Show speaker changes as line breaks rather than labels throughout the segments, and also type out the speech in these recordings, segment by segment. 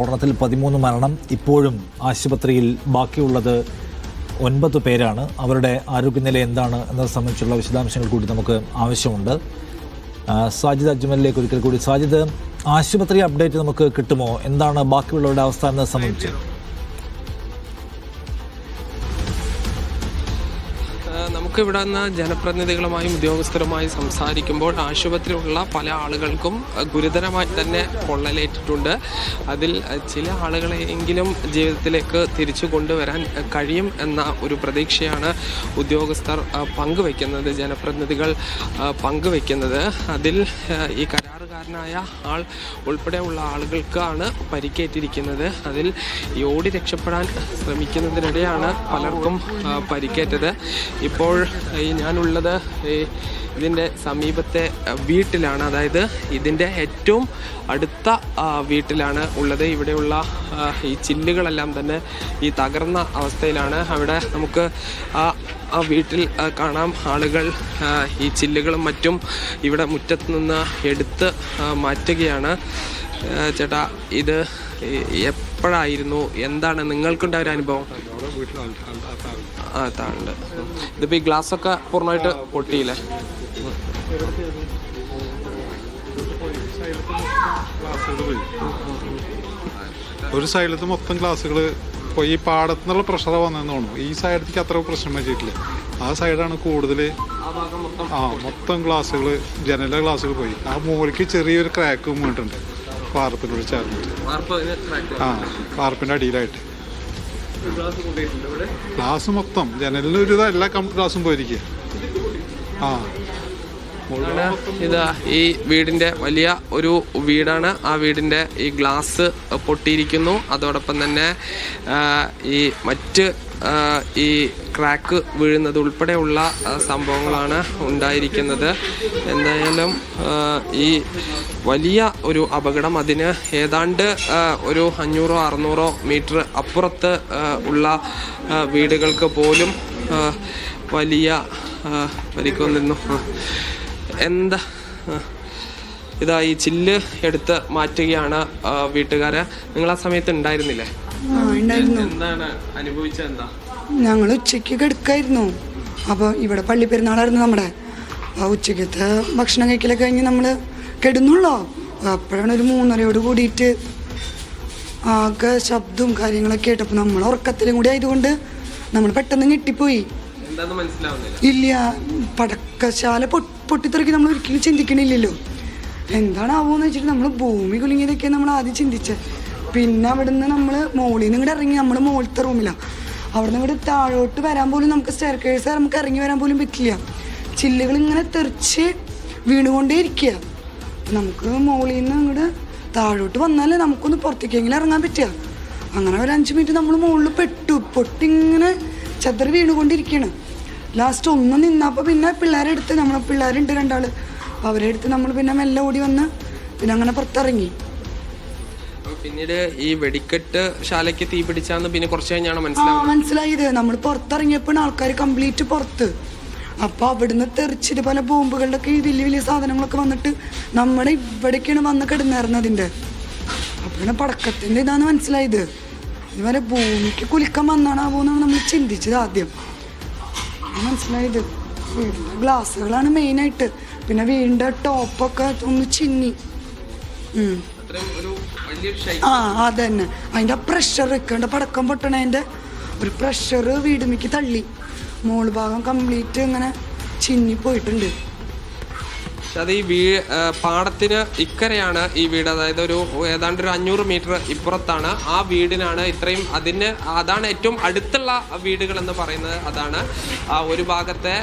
സ്ഫോടനത്തിൽ 13 മരണം. ഇപ്പോഴും ആശുപത്രിയിൽ ബാക്കിയുള്ളത് 9 പേരാണ്. അവരുടെ ആരോഗ്യനില എന്താണ് എന്നത് സംബന്ധിച്ചുള്ള വിശദാംശങ്ങൾ കൂടി നമുക്ക് ആവശ്യമുണ്ട്. സാജിദ് അജ്മലിലേക്ക് ഒരിക്കൽ കൂടി. സാജിദ്, ആശുപത്രി അപ്ഡേറ്റ് നമുക്ക് കിട്ടുമോ? എന്താണ് ബാക്കിയുള്ളവരുടെ അവസ്ഥ എന്നത് സംബന്ധിച്ച്?
നമുക്ക് ഇവിടെ നിന്ന് ജനപ്രതിനിധികളുമായും ഉദ്യോഗസ്ഥരുമായും സംസാരിക്കുമ്പോൾ ആശുപത്രിയിലുള്ള പല ആളുകൾക്കും ഗുരുതരമായി തന്നെ പൊള്ളലേറ്റിട്ടുണ്ട്. അതിൽ ചില ആളുകളെയെങ്കിലും ജീവിതത്തിലേക്ക് തിരിച്ചു കൊണ്ടുവരാൻ കഴിയും എന്ന ഒരു പ്രതീക്ഷയാണ് ഉദ്യോഗസ്ഥർ പങ്കുവയ്ക്കുന്നത്, ജനപ്രതിനിധികൾ പങ്കുവയ്ക്കുന്നത്. അതിൽ ഈ കരാറുകാരനായ ആൾ ഉൾപ്പെടെയുള്ള ആളുകൾക്കാണ് പരിക്കേറ്റിരിക്കുന്നത്. അതിൽ ഈ ഓടി രക്ഷപ്പെടാൻ ശ്രമിക്കുന്നതിനിടെയാണ് പലർക്കും പരിക്കേറ്റത്. ഇപ്പോൾ ഞാനുള്ളത് ഇതിൻ്റെ സമീപത്തെ വീട്ടിലാണ്, അതായത് ഇതിൻ്റെ ഏറ്റവും അടുത്ത വീട്ടിലാണ് ഉള്ളത്. ഇവിടെയുള്ള ഈ ചില്ലുകളെല്ലാം തന്നെ ഈ തകർന്ന അവസ്ഥയിലാണ്. അവിടെ നമുക്ക് ആ വീട്ടിൽ കാണാം, ആളുകൾ ഈ ചില്ലുകളും മറ്റും ഇവിടെ മുറ്റത്ത് നിന്ന് എടുത്ത് മാറ്റുകയാണ്. ചേട്ടാ, ഇത് എപ്പോഴായിരുന്നു, എന്താണ് നിങ്ങൾക്കുണ്ടായ ഒരു അനുഭവം? താണ്ട് ഇതിപ്പോൾ ഈ ഗ്ലാസ്സൊക്കെ പൂർണ്ണമായിട്ട് പൊട്ടിയില്ലേ?
ഒരു സൈഡിലത്തെ മൊത്തം ഗ്ലാസ്സുകൾ പോയി. ഈ പാടത്തു നിന്നുള്ള പ്രഷർ വന്നതെന്ന് തോന്നുന്നു. ഈ സൈഡിലേക്ക് അത്ര പ്രശ്നം പറ്റിയിട്ടില്ല. ആ സൈഡാണ് കൂടുതൽ. മൊത്തം ഗ്ലാസ്സുകൾ, ജനലിലെ ഗ്ലാസ്സുകൾ പോയി. ആ മൂലയ്ക്ക് ചെറിയൊരു ക്രാക്ക് വീണിട്ടുണ്ട് വാർപ്പിനോട് ചേർന്നിട്ട്. വാർപ്പിൻ്റെ അടിയിലായിട്ട് ഗ്ലാസ് മൊത്തം, ജനലിന് ഒരു എല്ലാ ഗ്ലാസും പോയിരിക്കുക.
ഇതാ ഈ വീടിൻ്റെ വലിയ ഒരു വീടാണ്. ആ വീടിൻ്റെ ഈ ഗ്ലാസ് പൊട്ടിയിരിക്കുന്നു. അതോടൊപ്പം തന്നെ ഈ മറ്റ് ഈ ക്രാക്ക് വീഴുന്നത് ഉൾപ്പെടെയുള്ള സംഭവങ്ങളാണ് ഉണ്ടായിരിക്കുന്നത്. എന്തായാലും ഈ വലിയ ഒരു അപകടം, അതിന് ഏതാണ്ട് ഒരു 500-600 മീറ്റർ അപ്പുറത്ത് ഉള്ള വീടുകൾക്ക് പോലും വലിയ പരിക്കൊന്നിരുന്നു. എന്താ ഇതാ ഈ ചില്ല് എടുത്ത് മാറ്റുകയാണ് വീട്ടുകാര്. നിങ്ങൾ ആ സമയത്ത് ഉണ്ടായിരുന്നില്ലേ? എന്താണ് അനുഭവിച്ചത്? എന്താ?
ഞങ്ങൾ ഉച്ചയ്ക്ക് കിടക്കായിരുന്നു. അപ്പോൾ ഇവിടെ പള്ളി പെരുന്നാളായിരുന്നു നമ്മുടെ. ഉച്ചയ്ക്കത്തെ ഭക്ഷണം കഴിക്കലൊക്കെ കഴിഞ്ഞ് നമ്മൾ കിടന്നുള്ളോ. അപ്പോഴാണ് ഒരു 3:30 കൂടിയിട്ട് ആകെ ശബ്ദവും കാര്യങ്ങളൊക്കെ കേട്ടപ്പോൾ നമ്മൾ ഉറക്കത്തിലും കൂടി ആയതുകൊണ്ട് നമ്മൾ പെട്ടെന്ന് ഞെട്ടിപ്പോയി. ഇല്ല, പടക്കശാല പൊട്ടിത്തെറിക്ക് നമ്മൾ ഒരിക്കലും ചിന്തിക്കണില്ലല്ലോ. എന്താണാവോന്ന് വെച്ചിട്ട് നമ്മൾ ഭൂമി കുലുങ്ങിയതൊക്കെ നമ്മൾ ആദ്യം ചിന്തിച്ചത്. പിന്നെ അവിടെ നിന്ന് നമ്മൾ മോളിൽ നിന്ന് ഇങ്ങോട്ട് ഇറങ്ങി, നമ്മൾ മുകളിലത്തെ റൂമിലാണ്. അവിടെ നിന്ന് ഇങ്ങോട്ട് താഴോട്ട് വരാൻ പോലും നമുക്ക് സ്റ്റെയർകേഴ്സ് നമുക്ക് ഇറങ്ങി വരാൻ പോലും പറ്റില്ല. ചില്ലുകൾ ഇങ്ങനെ തെറിച്ച് വീണുകൊണ്ടേ ഇരിക്കുക. നമുക്ക് മുകളിൽ നിന്ന് ഇങ്ങോട്ട് താഴോട്ട് വന്നാലേ നമുക്കൊന്ന് പുറത്തേക്കെങ്കിലും ഇറങ്ങാൻ പറ്റുക. അങ്ങനെ ഒരു 5 മിനിറ്റ് നമ്മൾ മുകളിൽ പൊട്ടിങ്ങനെ ചതറി വീണുകൊണ്ടിരിക്കുകയാണ്. ലാസ്റ്റ് ഒന്ന് നിന്നപ്പോൾ പിന്നെ പിള്ളേരെടുത്ത്, നമ്മളെ പിള്ളേരുണ്ട് 2 ആള്, അപ്പോൾ അവരെ അടുത്ത് നമ്മൾ പിന്നെ മെല്ലെ ഓടി വന്ന് പിന്നെ അങ്ങനെ പുറത്തിറങ്ങി.
പിന്നീട് ഈ വെടിക്കെട്ട് ശാലയ്ക്ക് തീ പിടിച്ചാന്ന് പിന്നെ കുറച്ച് കഴിഞ്ഞാണ്
മനസ്സിലായത്. നമ്മൾ പുറത്തിറങ്ങിയപ്പോഴാണ് ആൾക്കാർ കംപ്ലീറ്റ് പുറത്ത്. അപ്പോൾ അവിടുന്ന് തെറിച്ചിട്ട് പല ബോംബുകളുടെ ഒക്കെ വലിയ വലിയ സാധനങ്ങളൊക്കെ വന്നിട്ട് നമ്മുടെ ഇവിടേക്കാണ് വന്ന് കിടന്നായിരുന്നത് അതിൻ്റെ. അപ്പോഴാണ് പടക്കത്തിൻ്റെ ഇതാന്ന് മനസ്സിലായത്. ഇതുവരെ ഭൂമിക്ക് കുലുക്കം വന്നാണാവോന്നാണ് നമ്മൾ ചിന്തിച്ചത് ആദ്യം. മനസ്സിലായത് ഗ്ലാസ്സുകളാണ് മെയിനായിട്ട്. പിന്നെ വീടിൻ്റെ ടോപ്പൊക്കെ ഒന്ന് ചിന്നി. അതന്നെ, അതിൻ്റെ പ്രഷർ വെക്കേണ്ട പടക്കം പൊട്ടണതിൻ്റെ ഒരു പ്രഷർ വീടുമിക്ക് തള്ളി. മോള് ഭാഗം കംപ്ലീറ്റ് ഇങ്ങനെ ചിന്നി പോയിട്ടുണ്ട്.
അത് ഈ പാടത്തിന് ഇക്കരെയാണ് ഈ വീട്, അതായത് ഏതാണ്ട് ഒരു 500 മീറ്റർ ഇപ്പുറത്താണ്. ആ വീടിനാണ് ഇത്രയും, അതാണ് ഏറ്റവും അടുത്തുള്ള വീടുകൾ എന്ന് പറയുന്നത്. അതാണ് ഒരു ഭാഗത്തെ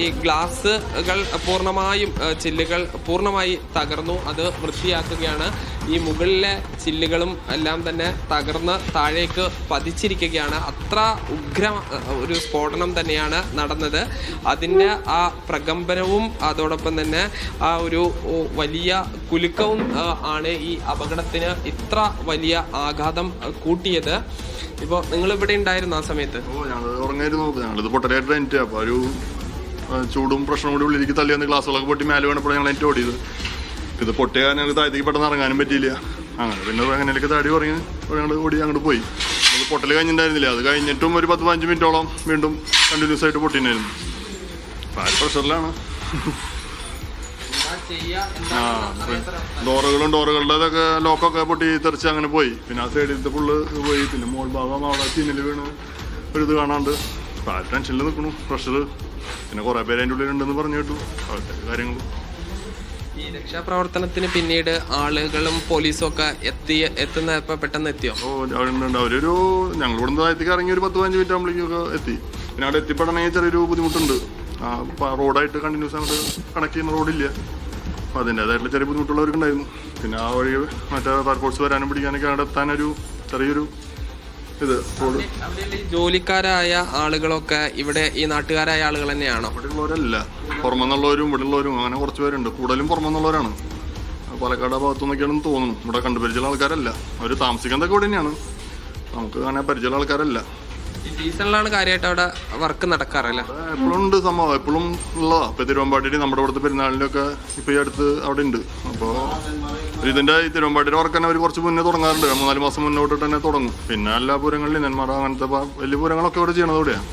ഈ ഗ്ലാസുകൾ പൂർണ്ണമായും, ചില്ലുകൾ പൂർണ്ണമായി തകർന്നു. അത് വൃത്തിയാക്കുകയാണ്. ഈ മുകളിലെ ചില്ലുകളും എല്ലാം തന്നെ തകർന്ന് താഴേക്ക് പതിച്ചിരിക്കുകയാണ്. അത്ര ഉഗ്ര ഒരു സ്ഫോടനം തന്നെയാണ് നടന്നത്. അതിൻ്റെ ആ പ്രകമ്പനവും അതോടൊപ്പം തന്നെ ആ ഒരു വലിയ കുലുക്കവും ആണ് ഈ അപകടത്തിന് ഇത്ര വലിയ ആഘാതം കൂട്ടിയത്. ഇപ്പോൾ നിങ്ങൾ ഇവിടെ ഉണ്ടായിരുന്നു ആ സമയത്ത്?
ഞങ്ങൾ ഉറങ്ങായിരുന്നു. ഞങ്ങളിത് പൊട്ടലായിട്ട് എനിക്ക് അപ്പോൾ ഒരു ചൂടും പ്രശ്നം കൂടി ഉള്ളിലേക്ക് തള്ളി വന്ന് ഗ്ലാസ്സുകളൊക്കെ പൊട്ടി മേലെ വീണപ്പോൾ ഞങ്ങൾ എനിക്ക് ഓടിയത്. ഇത് പൊട്ടിയ ഞങ്ങൾക്ക് താഴത്തേക്ക് പെട്ടെന്ന് ഇറങ്ങാനും പറ്റിയില്ല. അങ്ങനെ പിന്നെ എങ്ങനെയൊക്കെ താടി പറഞ്ഞ് ഞങ്ങൾ ഓടി അങ്ങോട്ട് പോയി. അത് പൊട്ടൽ കഴിഞ്ഞിട്ടുണ്ടായിരുന്നില്ല. അത് കഴിഞ്ഞിട്ടും ഒരു 10-15 മിനിറ്റോളം വീണ്ടും കണ്ടിന്യൂസ് ആയിട്ട് പൊട്ടിണ്ടായിരുന്നു. അപ്പം ആ പ്രഷറിലാണ്. ഡോറുകളുടെതൊക്കെ ലോക്കൊക്കെ പൊട്ടി തെറിച്ച് അങ്ങനെ പോയി. പിന്നെ ആ സൈഡിലത്തെ ഫുള്ള് പോയി. പിന്നെ മോൾ ഭാഗം അവിടെ ചീനൽ വീണ് ഒരു ഇത് കാണാണ്ട്. അപ്പം ആ ടെൻഷനിൽ നിൽക്കണു, പ്രഷർ. പിന്നെ കുറേ പേര് അതിൻ്റെ ഉള്ളിലുണ്ടെന്ന് പറഞ്ഞു കേട്ടു. അവരുടെ കാര്യങ്ങളും
ഈ രക്ഷാപ്രവർത്തനത്തിന് പിന്നീട് ആളുകളും പോലീസും ഒക്കെ എത്തുന്നപ്പോ പെട്ടെന്ന് എത്തിയോ?
അവരൊരു ഞങ്ങളിവിടെ നിന്ന് താഴത്തേക്ക് ഇറങ്ങി ഒരു 10-15 മിനിറ്റ് ആകുമ്പോഴേക്കൊക്കെ എത്തി. പിന്നെ അവിടെ എത്തിപ്പെടണമെങ്കിൽ ചെറിയൊരു ബുദ്ധിമുട്ടുണ്ട്. റോഡായിട്ട് കണ്ടിന്യൂസ് അങ്ങോട്ട് കണക്ട് ചെയ്യുന്ന റോഡില്ല. അപ്പോൾ അതിൻ്റേതായിട്ടുള്ള ചെറിയ ബുദ്ധിമുട്ടുള്ളവർക്കുണ്ടായിരുന്നു. പിന്നെ ആ വഴി മറ്റേ ഫയർഫോഴ്സ് വരാനും പിടിക്കാനൊക്കെ അവിടെ എത്താനൊരു ചെറിയൊരു ഇത് റോഡ്.
ജോലിക്കാരായ ആളുകളൊക്കെ ഇവിടെ ഈ നാട്ടുകാരായ ആളുകൾ തന്നെയാണോ?
ഇവിടെ ഉള്ളവരല്ല, പുറമെന്നുള്ളവരും ഇവിടെ ഉള്ളവരും അങ്ങനെ കുറച്ച് പേരുണ്ട്. കൂടുതലും പുറമെന്നുള്ളവരാണ്. പാലക്കാട് ഭാഗത്തു നിന്നൊക്കെയാണെന്ന് തോന്നുന്നു. ഇവിടെ കണ്ടുപരിചയമുള്ള ആൾക്കാരല്ല. അവർ താമസിക്കുന്നതൊക്കെ ഇവിടെ തന്നെയാണ്. നമുക്ക് അങ്ങനെ പരിചയമുള്ള ആൾക്കാരല്ല.
ഈ സീസണിലാണ് കാര്യമായിട്ട് അവിടെ വർക്ക് നടക്കാറല്ല?
എപ്പോഴും ഉണ്ട് സംഭവം, എപ്പോഴും ഉള്ളതാണ്. ഇപ്പോൾ തിരുവമ്പാടിയിൽ നമ്മുടെ ഇവിടുത്തെ പെരുന്നാളിലൊക്കെ ഇപ്പോൾ ഈ അടുത്ത് അവിടെ ഉണ്ട്. അപ്പോൾ ഇതിൻ്റെ ഈ തിരുവമ്പാടിയുടെ വർക്ക് തന്നെ അവർ കുറച്ച് മുന്നേ തുടങ്ങാറുണ്ട്. 3-4 മാസം മുന്നോട്ട് തന്നെ തുടങ്ങും. പിന്നെ എല്ലാ പൂരങ്ങളിലും നെന്മാറ അങ്ങനത്തെ വലിയ പൂരങ്ങളൊക്കെ ഇവിടെ ചെയ്യണത് ഇവിടെയാണ്.